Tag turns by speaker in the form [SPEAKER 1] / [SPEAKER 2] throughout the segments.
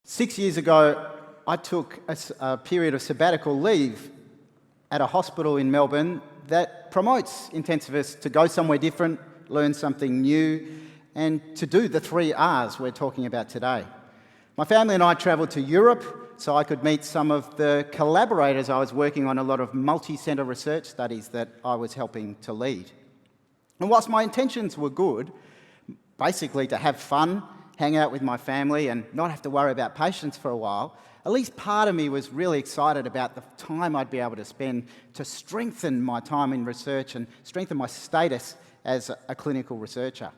[SPEAKER 1] 6 years ago, I took a period of sabbatical leave at a hospital in Melbourne that promotes intensivists to go somewhere different, learn something new, and to do the 3R'S we're talking about today. My family and I travelled to Europe so I could meet some of the collaborators I was working on a lot of multi-centre research studies that I was helping to lead. And whilst my intentions were good, basically to have fun, hang out with my family and not have to worry about patients for a while, at least part of me was really excited about the time I'd be able to spend to strengthen my time in research and strengthen my status as a clinical researcher.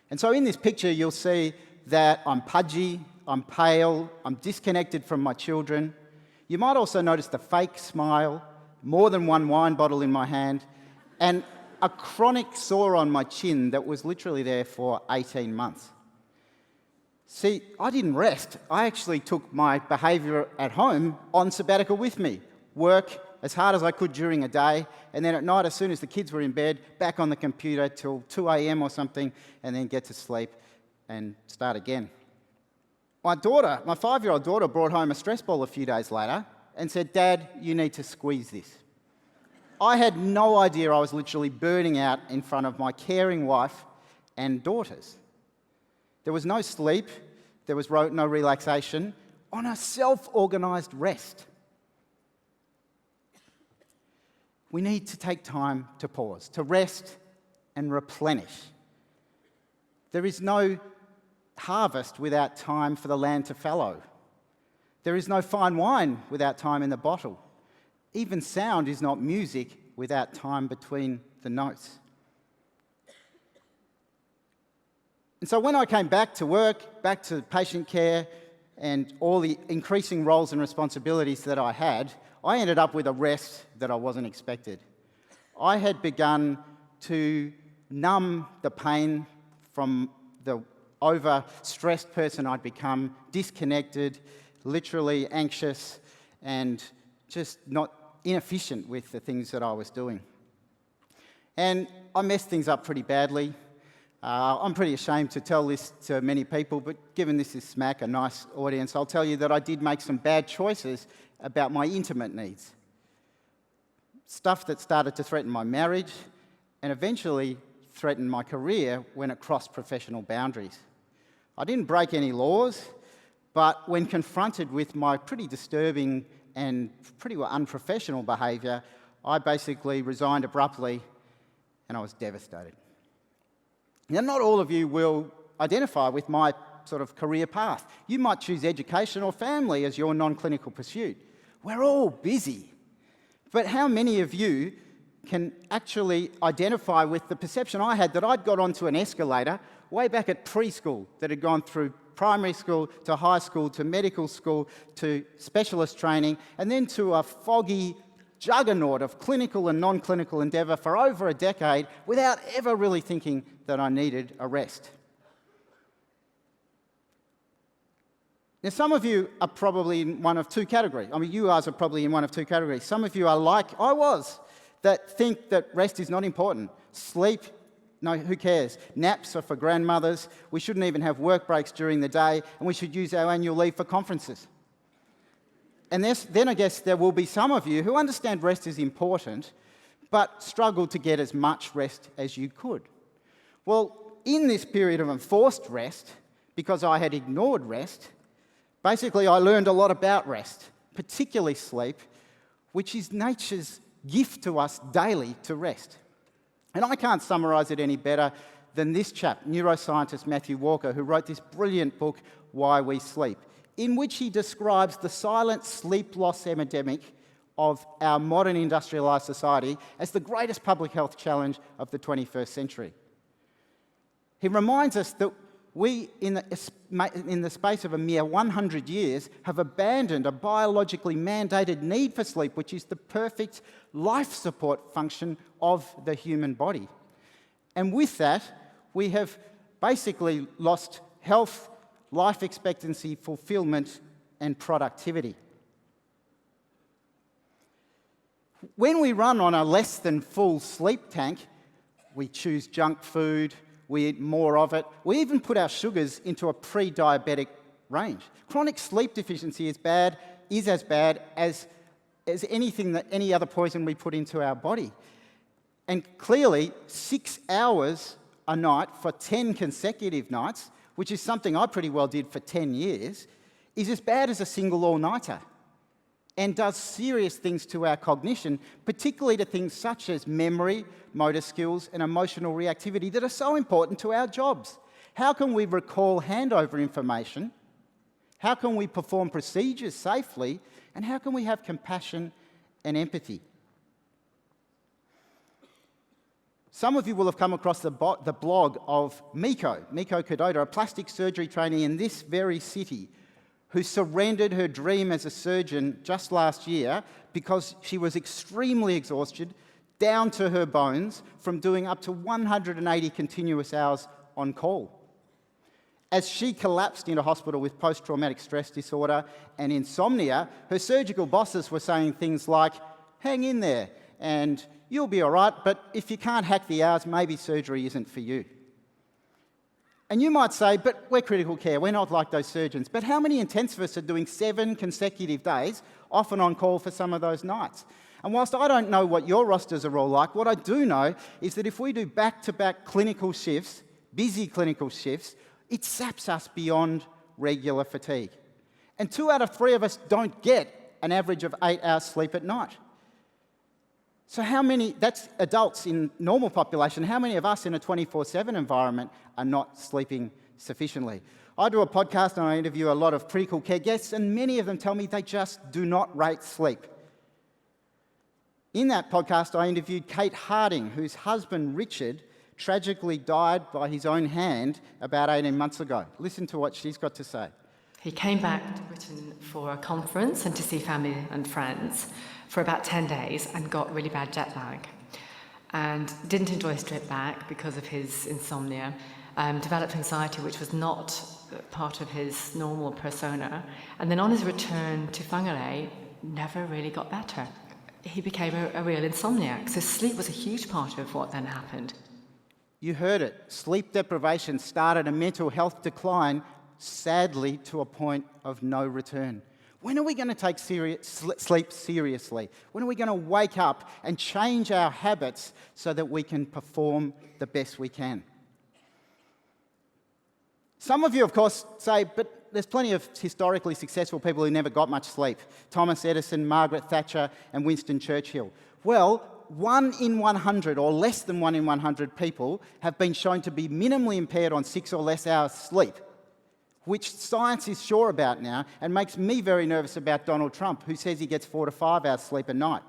[SPEAKER 1] And so in this picture, you'll see that I'm pudgy, I'm pale, I'm disconnected from my children. You might also notice the fake smile, more than one wine bottle in my hand, and a chronic sore on my chin that was literally there for 18 months. See, I didn't rest. I actually took my behaviour at home on sabbatical with me. Work as hard as I could during a day, and then at night, as soon as the kids were in bed, back on the computer till 2 a.m. or something, and then get to sleep and start again. My 5-year-old daughter, brought home a stress ball a few days later and said, "Dad, you need to squeeze this." I had no idea I was literally burning out in front of my caring wife and daughters. There was no sleep, there was no relaxation, on a self-organised rest. We need to take time to pause, to rest and replenish. There is no harvest without time for the land to fallow. There is no fine wine without time in the bottle. Even sound is not music without time between the notes. And so when I came back to work, back to patient care, and all the increasing roles and responsibilities that I had, I ended up with a rest that I wasn't expected. I had begun to numb the pain from the over-stressed person I'd become, disconnected, literally anxious, and just not inefficient with the things that I was doing. And I messed things up pretty badly. I'm pretty ashamed to tell this to many people, but given this is Smack, a nice audience, I'll tell you that I did make some bad choices about my intimate needs. Stuff that started to threaten my marriage and eventually threatened my career when it crossed professional boundaries. I didn't break any laws, but when confronted with my pretty disturbing and pretty unprofessional behaviour, I basically resigned abruptly and I was devastated. Now, not all of you will identify with my sort of career path. You might choose education or family as your non-clinical pursuit. We're all busy. But how many of you can actually identify with the perception I had that I'd got onto an escalator way back at preschool, that had gone through primary school to high school to medical school to specialist training, and then to a foggy juggernaut of clinical and non-clinical endeavour for over a decade without ever really thinking that I needed a rest. Now, some of you are probably in one of two categories. I mean, you guys are probably in one of two categories. Some of you are like I was, that think that rest is not important. Sleep, no, who cares? Naps are for grandmothers. We shouldn't even have work breaks during the day, and we should use our annual leave for conferences. And then I guess there will be some of you who understand rest is important, but struggle to get as much rest as you could. Well, in this period of enforced rest, because I had ignored rest, basically I learned a lot about rest, particularly sleep, which is nature's gift to us daily to rest. And I can't summarise it any better than this chap, neuroscientist Matthew Walker, who wrote this brilliant book, Why We Sleep, in which he describes the silent sleep loss epidemic of our modern industrialised society as the greatest public health challenge of the 21st century. He reminds us that we, in the space of a mere 100 years, have abandoned a biologically mandated need for sleep, which is the perfect life support function of the human body. And with that, we have basically lost health, life expectancy, fulfillment, and productivity. When we run on a less than full sleep tank, we choose junk food, we eat more of it, we even put our sugars into a pre-diabetic range. Chronic sleep deficiency is as bad as any other poison we put into our body. And clearly, 6 hours a night for 10 consecutive nights, which is something I pretty well did for 10 years, is as bad as a single all-nighter and does serious things to our cognition, particularly to things such as memory, motor skills, and emotional reactivity that are so important to our jobs. How can we recall handover information? How can we perform procedures safely? And how can we have compassion and empathy? Some of you will have come across the blog of Miko Kadota, a plastic surgery trainee in this very city, who surrendered her dream as a surgeon just last year because she was extremely exhausted, down to her bones, from doing up to 180 continuous hours on call. As she collapsed into hospital with post-traumatic stress disorder and insomnia, her surgical bosses were saying things like, "Hang in there, and you'll be all right, but if you can't hack the hours, maybe surgery isn't for you." And you might say, "But we're critical care, we're not like those surgeons." But how many intensivists are doing 7 consecutive days, often on call for some of those nights? And whilst I don't know what your rosters are all like, what I do know is that if we do back-to-back clinical shifts, busy clinical shifts, it saps us beyond regular fatigue. And 2 out of 3 of us don't get an average of 8 hours sleep at night. So that's adults in normal population, how many of us in a 24/7 environment are not sleeping sufficiently? I do a podcast and I interview a lot of critical care guests, and many of them tell me they just do not rate sleep. In that podcast, I interviewed Kate Harding, whose husband Richard tragically died by his own hand about 18 months ago. Listen to what she's got to say.
[SPEAKER 2] He came back to Britain for a conference and to see family and friends for about 10 days and got really bad jet lag, and didn't enjoy his trip back because of his insomnia, developed anxiety, which was not part of his normal persona, and then on his return to Whangarei, never really got better. He became a real insomniac, so sleep was a huge part of what then happened.
[SPEAKER 1] You heard it. Sleep deprivation started a mental health decline, sadly to a point of no return. When are we going to take sleep seriously? When are we going to wake up and change our habits so that we can perform the best we can? Some of you, of course, say, but there's plenty of historically successful people who never got much sleep. Thomas Edison, Margaret Thatcher, and Winston Churchill. Well, 1 in 100 or less than 1 in 100 people have been shown to be minimally impaired on 6 or less hours sleep, which science is sure about now and makes me very nervous about Donald Trump, who says he gets 4 to 5 hours sleep a night.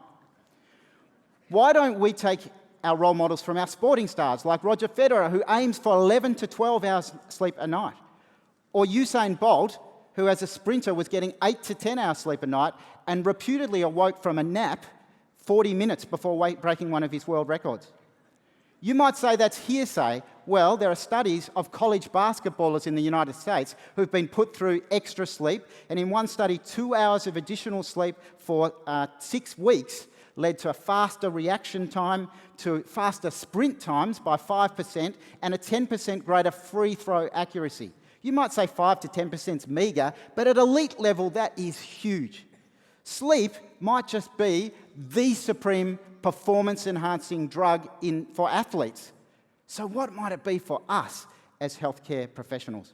[SPEAKER 1] Why don't we take our role models from our sporting stars like Roger Federer, who aims for 11 to 12 hours sleep a night, or Usain Bolt, who as a sprinter was getting 8 to 10 hours sleep a night and reputedly awoke from a nap 40 minutes before breaking one of his world records. You might say that's hearsay. Well, there are studies of college basketballers in the United States who've been put through extra sleep, and in one study, 2 hours of additional sleep for 6 weeks led to a faster reaction time, to faster sprint times by 5%, and a 10% greater free throw accuracy. You might say 5 to 10% is meagre, but at elite level, that is huge. Sleep might just be the supreme performance-enhancing drug for athletes. So what might it be for us as healthcare professionals?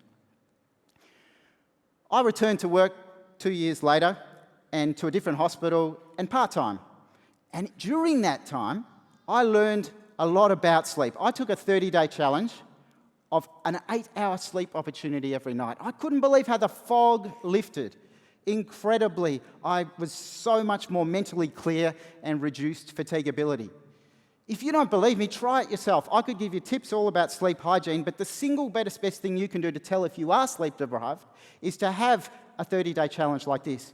[SPEAKER 1] I returned to work 2 years later and to a different hospital and part-time. And during that time, I learned a lot about sleep. I took a 30-day challenge of an 8-hour sleep opportunity every night. I couldn't believe how the fog lifted. Incredibly, I was so much more mentally clear and reduced fatigability. If you don't believe me, try it yourself. I could give you tips all about sleep hygiene, but the single best thing you can do to tell if you are sleep deprived is to have a 30-day challenge like this.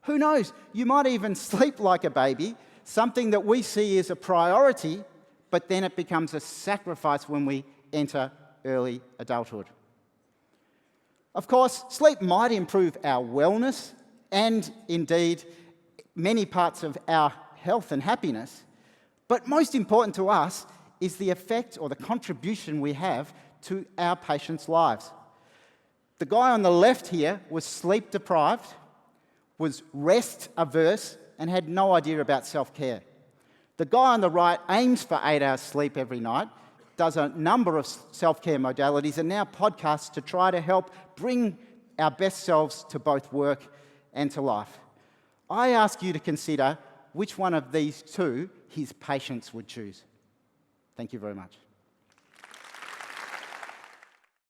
[SPEAKER 1] Who knows, you might even sleep like a baby, something that we see as a priority, but then it becomes a sacrifice when we enter early adulthood. Of course, sleep might improve our wellness and, indeed, many parts of our health and happiness, but most important to us is the effect or the contribution we have to our patients' lives. The guy on the left here was sleep deprived, was rest averse, and had no idea about self-care. The guy on the right aims for 8 hours sleep every night, does a number of self-care modalities, and now podcasts to try to help bring our best selves to both work and to life. I ask you to consider which one of these two his patients would choose. Thank you very much.